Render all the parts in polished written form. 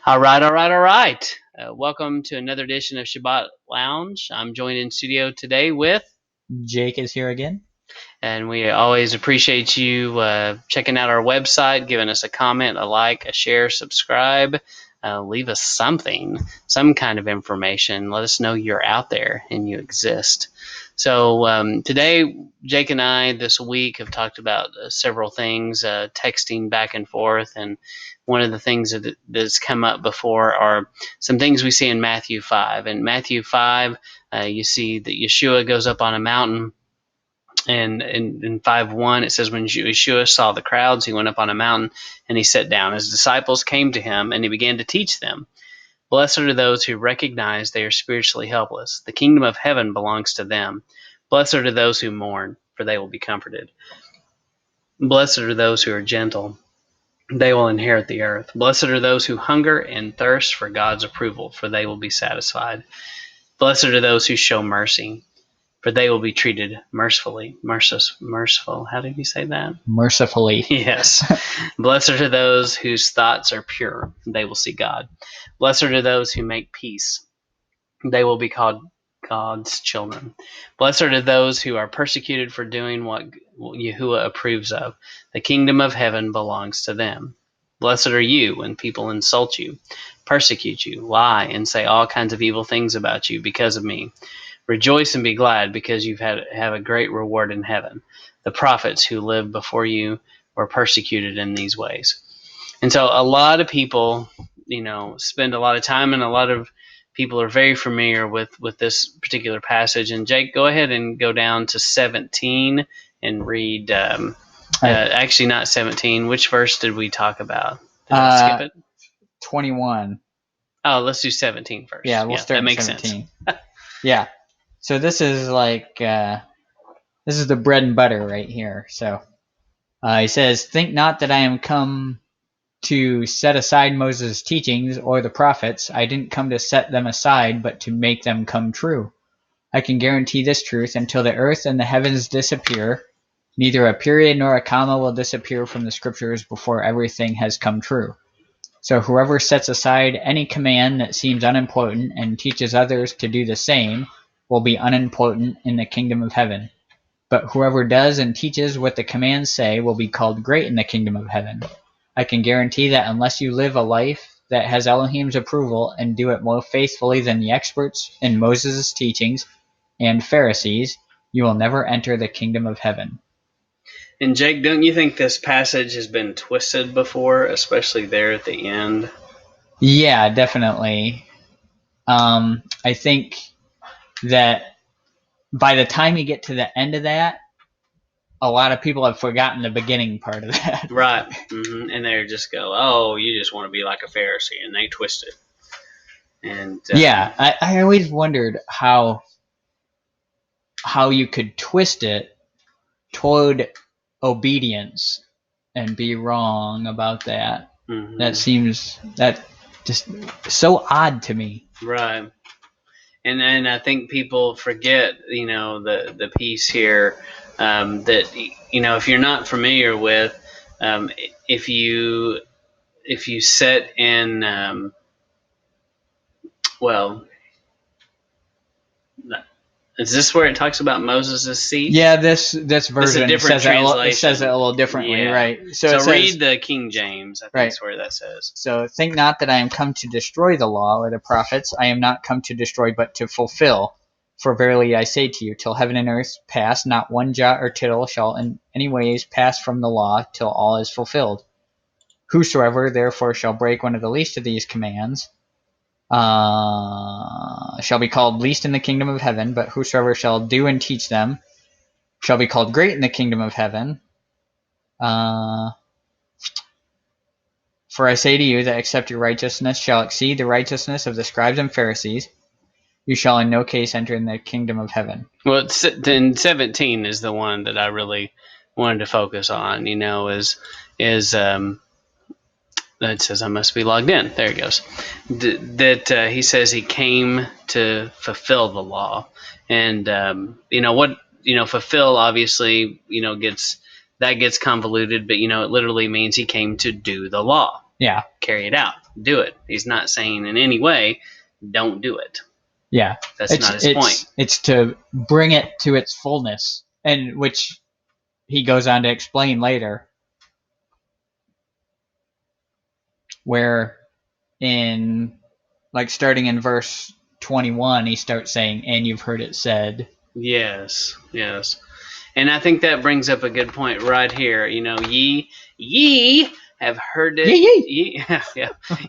All right, all right, all right. Welcome to another edition of Shabbat Lounge. I'm joined in studio today with, Jake is here again. and we always appreciate you checking out our website, giving us a comment, a like, a share, subscribe. Leave us something, some kind of information. Let us know you're out there and you exist. So today, Jake and I this week have talked about several things, texting back and forth, and one of the things that's come up before are some things we see in Matthew 5. In Matthew 5, you see that Yeshua goes up on a mountain, and in 5:1 it says, when Yeshua saw the crowds, he went up on a mountain and he sat down. His disciples came to him and he began to teach them. Blessed are those who recognize they are spiritually helpless. The kingdom of heaven belongs to them. Blessed are those who mourn, for they will be comforted. Blessed are those who are gentle. They will inherit the earth. Blessed are those who hunger and thirst for God's approval, for they will be satisfied. Blessed are those who show mercy, for they will be treated mercifully. Merciful. How did you say that? Mercifully. Yes. Blessed are those whose thoughts are pure. They will see God. Blessed are those who make peace. They will be called God's children. Blessed are those who are persecuted for doing what Yahuwah approves of. The kingdom of heaven belongs to them. Blessed are you when people insult you, persecute you, lie, and say all kinds of evil things about you because of me. Rejoice and be glad, because you have a great reward in heaven. The prophets who lived before you were persecuted in these ways. And so a lot of people, spend a lot of time, and a lot of people are very familiar with this particular passage. And Jake, go ahead and go down to 17 and read. Actually, not 17. Which verse did we talk about? Did I skip it? 21. Oh, let's do 17 first. Yeah, we'll start that makes 17. sense. Yeah. So this is this is the bread and butter right here. So he says, "Think not that I am come to set aside Moses' teachings or the prophets. I didn't come to set them aside, but to make them come true. I can guarantee this truth: until the earth and the heavens disappear, neither a period nor a comma will disappear from the scriptures before everything has come true. So whoever sets aside any command that seems unimportant and teaches others to do the same will be unimportant in the kingdom of heaven. But whoever does and teaches what the commands say will be called great in the kingdom of heaven. I can guarantee that unless you live a life that has Elohim's approval and do it more faithfully than the experts in Moses' teachings and Pharisees, you will never enter the kingdom of heaven." And Jake, don't you think this passage has been twisted before, especially there at the end? Yeah, definitely. I think that by the time you get to the end of that, a lot of people have forgotten the beginning part of that. Right. Mm-hmm. And they just go, oh, you just want to be like a Pharisee, and they twist it. And yeah, I always wondered how you could twist it toward obedience and be wrong about that. mm-hmm. That just so odd to me. Right. And then I think people forget, the piece here, that, if you're not familiar with, if you sit in, well, is this where it talks about Moses' seat? Yeah, this version different says it a little differently, Yeah. right? So it says, read the King James, I think Right. is where that says. So think not that I am come to destroy the law or the prophets. I am not come to destroy, but to fulfill. For verily I say to you, till heaven and earth pass, not one jot or tittle shall in any ways pass from the law till all is fulfilled. Whosoever therefore shall break one of the least of these commands shall be called least in the kingdom of heaven, but whosoever shall do and teach them shall be called great in the kingdom of heaven. For I say to you that except your righteousness shall exceed the righteousness of the scribes and Pharisees, you shall in no case enter in the kingdom of heaven. Well, then 17 is the one that I really wanted to focus on. That says I must be logged in. There it goes. He says he came to fulfill the law, and fulfill obviously gets convoluted, but it literally means he came to do the law. Yeah, carry it out. do it. He's not saying in any way, don't do it. Yeah, That's not his point. It's to bring it to its fullness, and which he goes on to explain later, where in like starting in verse 21, he starts saying, "And you've heard it said." Yes, yes. And I think that brings up a good point right here. Ye have heard it. Ye.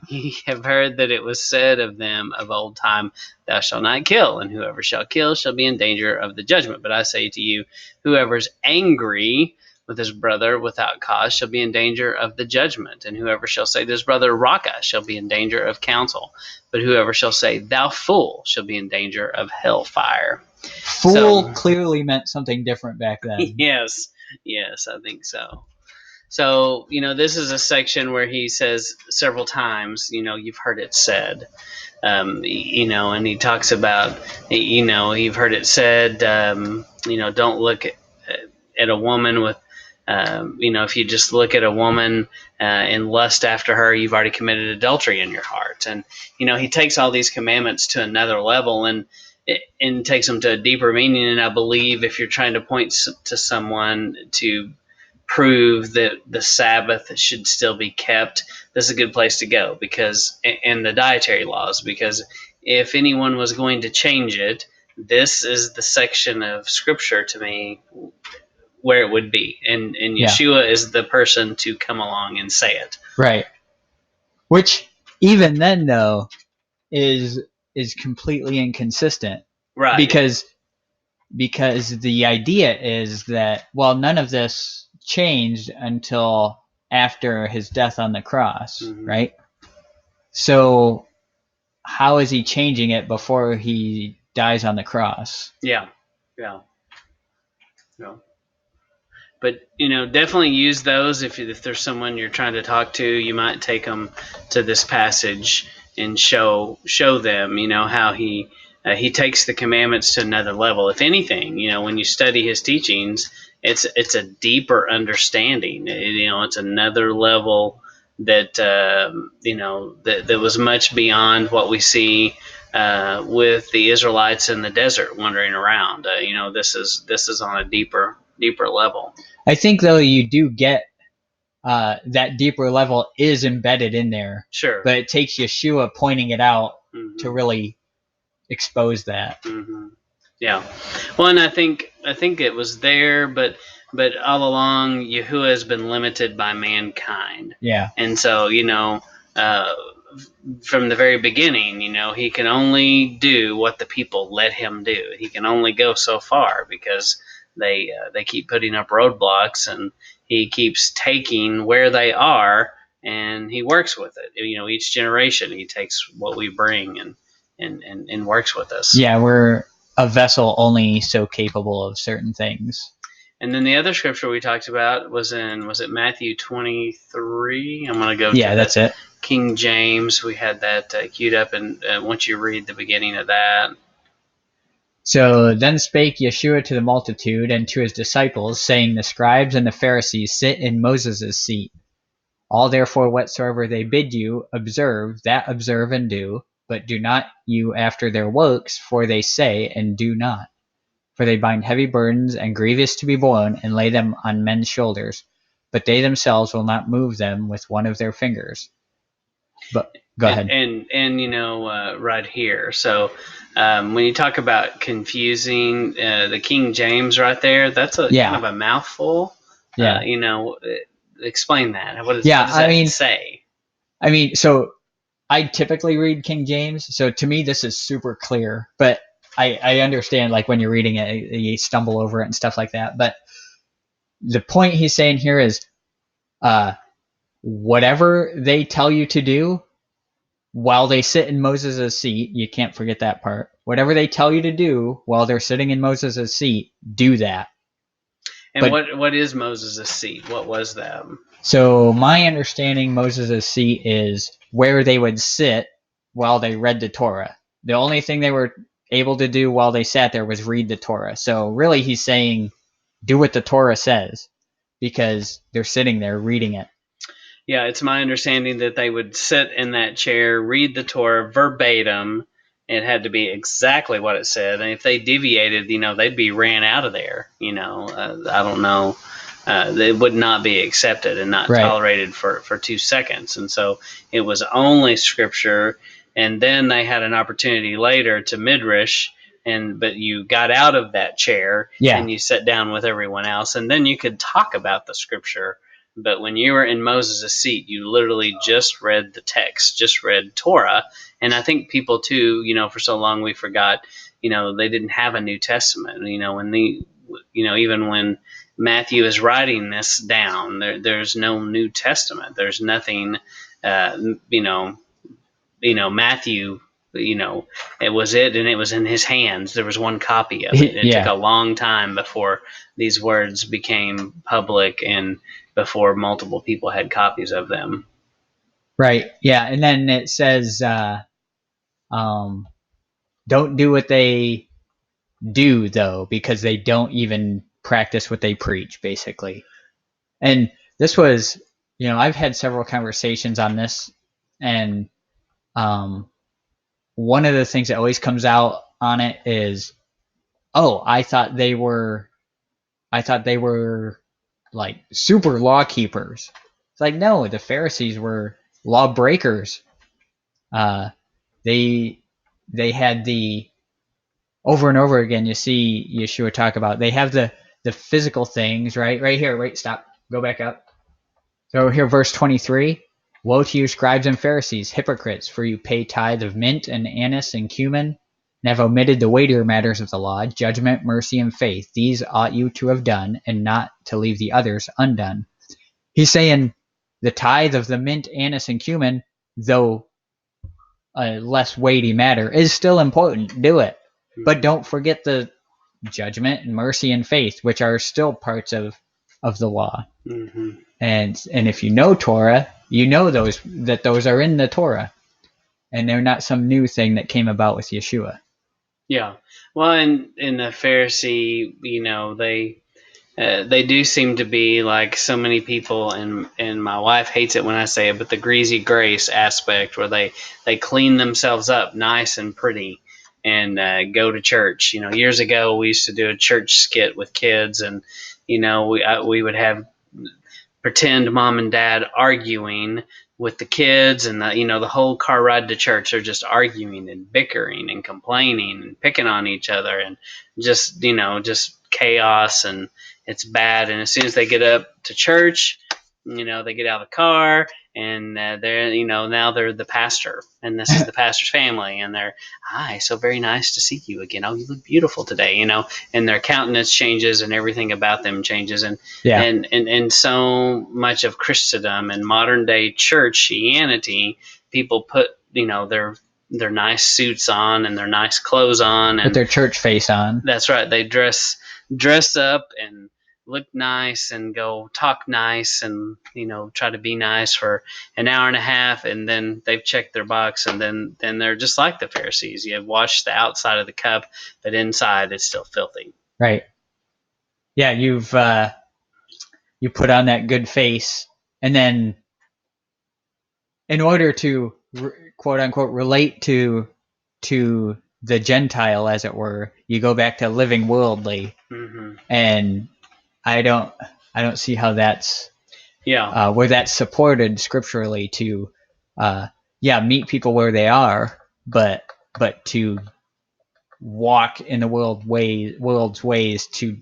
Ye have heard that it was said of them of old time, thou shalt not kill, and whoever shall kill shall be in danger of the judgment. But I say to you, whoever's angry with his brother without cause shall be in danger of the judgment, and whoever shall say to his brother, Raca, shall be in danger of counsel. But whoever shall say, thou fool, shall be in danger of hellfire. Fool clearly meant something different back then. Yes, I think so. So, this is a section where he says several times, you've heard it said, and he talks about, you've heard it said, don't look at a woman with, if you just look at a woman and lust after her, you've already committed adultery in your heart. And, he takes all these commandments to another level and takes them to a deeper meaning. And I believe if you're trying to point to someone to prove that the Sabbath should still be kept, this is a good place to go, because and the dietary laws, because if anyone was going to change it, this is the section of scripture to me where it would be, and Yeshua is the person to come along and say it. Right. Which even then though is completely inconsistent. Right. Because the idea is that, well, none of this changed until after his death on the cross, right? So how is he changing it before he dies on the cross? Yeah. But definitely use those if there's someone you're trying to talk to. You might take them to this passage and show them how he takes the commandments to another level. If anything, when you study his teachings, it's a deeper understanding. It's another level that that was much beyond what we see with the Israelites in the desert wandering around. This is on a deeper level. I think though you do get that deeper level is embedded in there. Sure. But it takes Yeshua pointing it out to really expose that. Yeah. Well, and I think it was there, but all along Yahuwah has been limited by mankind. Yeah. And so from the very beginning, he can only do what the people let him do. He can only go so far because they keep putting up roadblocks, and he keeps taking where they are, and he works with it. Each generation he takes what we bring and works with us. Yeah, we're a vessel only so capable of certain things. And then the other scripture we talked about was it Matthew 23? I'm going to go to that's it. King James. We had that queued up, and once you read the beginning of that. So then spake Yeshua to the multitude and to his disciples, saying, the scribes and the Pharisees sit in Moses' seat. All therefore whatsoever they bid you observe, that observe and do, but do not you after their works, for they say and do not. For they bind heavy burdens and grievous to be borne, and lay them on men's shoulders, but they themselves will not move them with one of their fingers. But go ahead. And right here. So when you talk about confusing the King James right there, that's kind of a mouthful. Yeah. Explain that. What does that say? I mean, so I typically read King James, so to me this is super clear. But I understand, like, when you're reading it, you stumble over it and stuff like that. But the point he's saying here is, whatever they tell you to do while they sit in Moses' seat, you can't forget that part. Whatever they tell you to do while they're sitting in Moses' seat, do that. And what is Moses' seat? What was that? So my understanding, Moses' seat is where they would sit while they read the Torah. The only thing they were able to do while they sat there was read the Torah. So really he's saying, do what the Torah says, because they're sitting there reading it. Yeah, it's my understanding that they would sit in that chair, read the Torah verbatim. It had to be exactly what it said, and if they deviated, they'd be ran out of there. I don't know. It would not be accepted and not Right. tolerated for 2 seconds. And so it was only scripture. And then they had an opportunity later to midrash, but you got out of that chair Yeah. and you sat down with everyone else, and then you could talk about the scripture. But when you were in Moses' seat, you literally just read the text, just read Torah. And I think people too, for so long we forgot, they didn't have a New Testament. Even when Matthew is writing this down, there's no New Testament. There's nothing, uh, you know, Matthew, it was it, and it was in his hands. There was one copy of it. It took Yeah. a long time before these words became public and before multiple people had copies of them. Right. Yeah. And then it says, um, don't do what they do though, because they don't even practice what they preach, basically. And this was, I've had several conversations on this, and um, one of the things that always comes out on it is, oh, I thought they were like super law keepers. It's like, no, the Pharisees were law breakers. Uh, they they had the over and over again. You see Yeshua talk about they have the physical things, right here. Wait, stop, go back up. So here, verse 23. Woe to you, scribes and Pharisees, hypocrites, for you pay tithe of mint and anise and cumin, and have omitted the weightier matters of the law, judgment, mercy, and faith. These ought you to have done, and not to leave the others undone. He's saying the tithe of the mint, anise, and cumin, though a less weighty matter, is still important. Do it. But don't forget the judgment and mercy and faith, which are still parts of the law. Mm-hmm. And if you know Torah, you know those are in the Torah, and they're not some new thing that came about with Yeshua. Yeah. Well, in the Pharisee, they do seem to be like so many people, and my wife hates it when I say it, but the greasy grace aspect, where they clean themselves up nice and pretty and go to church. Years ago we used to do a church skit with kids, and we would have pretend mom and dad arguing with the kids, and the whole car ride to church they're just arguing and bickering and complaining and picking on each other, and just chaos, and it's bad. And as soon as they get up to church, they get out of the car, and they're now they're the pastor, and this is the pastor's family, and they're, hi, so very nice to see you again, oh, you look beautiful today, and their countenance changes and everything about them changes. and Yeah. and so much of Christendom and modern day churchianity, people put their nice suits on and their nice clothes on, With and their church face on. that's right, they dress up and look nice and go talk nice, and try to be nice for an hour and a half, and then they've checked their box, and then they're just like the Pharisees. You have washed the outside of the cup, but inside it's still filthy. Right. Yeah, you put on that good face, and then in order to quote unquote relate to the Gentile, as it were, you go back to living worldly, Mm-hmm. and I don't I don't see how that's Yeah. where that's supported scripturally to meet people where they are, but to walk in the world's ways to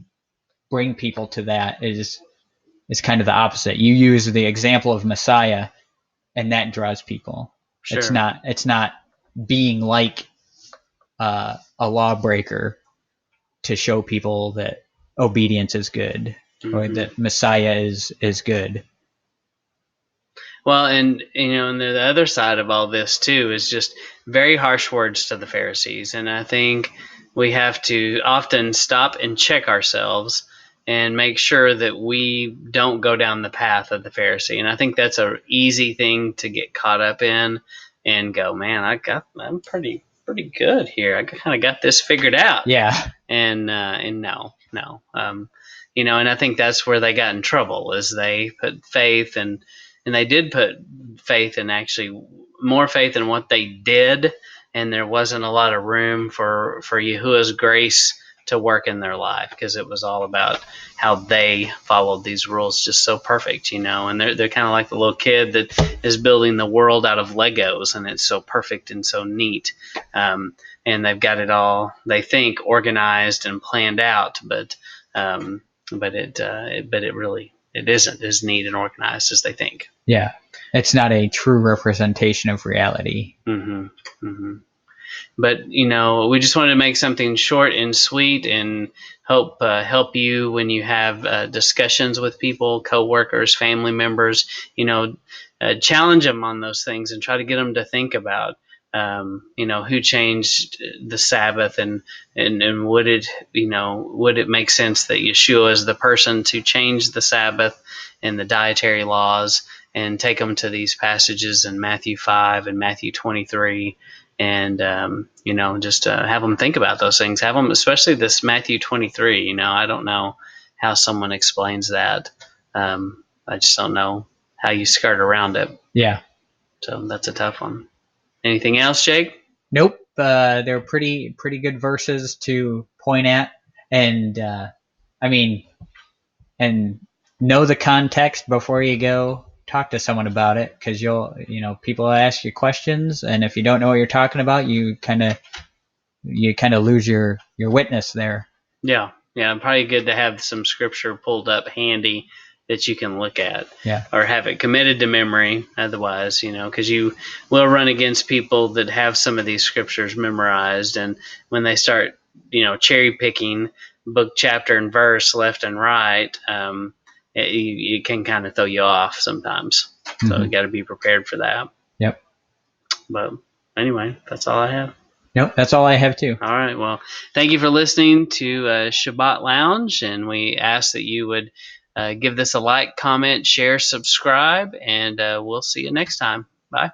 bring people to that is kind of the opposite. You use the example of Messiah, and that draws people. Sure. It's not being like a lawbreaker to show people that obedience is good, or Mm-hmm. that Messiah is good. Well, and and the other side of all this too is just very harsh words to the Pharisees, and I think we have to often stop and check ourselves and make sure that we don't go down the path of the Pharisee. And I think that's a easy thing to get caught up in and go, man, I'm pretty good here. I kind of got this figured out. Yeah. And no. And I think that's where they got in trouble, is they put faith and they did put faith in, actually more faith in what they did, and there wasn't a lot of room for Yahuwah's grace to work in their life, because it was all about how they followed these rules just so perfect, and they're kind of like the little kid that is building the world out of Legos, and it's so perfect and so neat. And they've got it all, they think, organized and planned out, but it really, it isn't as neat and organized as they think. Yeah, it's not a true representation of reality. Mm-hmm. Mm-hmm. But we just wanted to make something short and sweet, and help you when you have discussions with people, coworkers, family members. Challenge them on those things and try to get them to think about who changed the Sabbath, and would it make sense that Yeshua is the person to change the Sabbath and the dietary laws, and take them to these passages in Matthew 5 and Matthew 23, and just have them think about those things. Have them, especially this Matthew 23. I don't know how someone explains that. I just don't know how you skirt around it. Yeah. So that's a tough one. Anything else, Jake? Nope. They're pretty good verses to point at, and and know the context before you go talk to someone about it, because people ask you questions, and if you don't know what you're talking about, you kind of lose your witness there. Yeah, probably good to have some scripture pulled up handy that you can look at. Yeah. Or have it committed to memory. Otherwise, because you will run against people that have some of these scriptures memorized, and when they start, cherry picking book, chapter, and verse left and right, it can kind of throw you off sometimes. Mm-hmm. So you got to be prepared for that. Yep. But anyway, that's all I have. Nope, that's all I have too. All right. Well, thank you for listening to Shabbat Lounge, and we ask that you would give this a like, comment, share, subscribe, and we'll see you next time. Bye.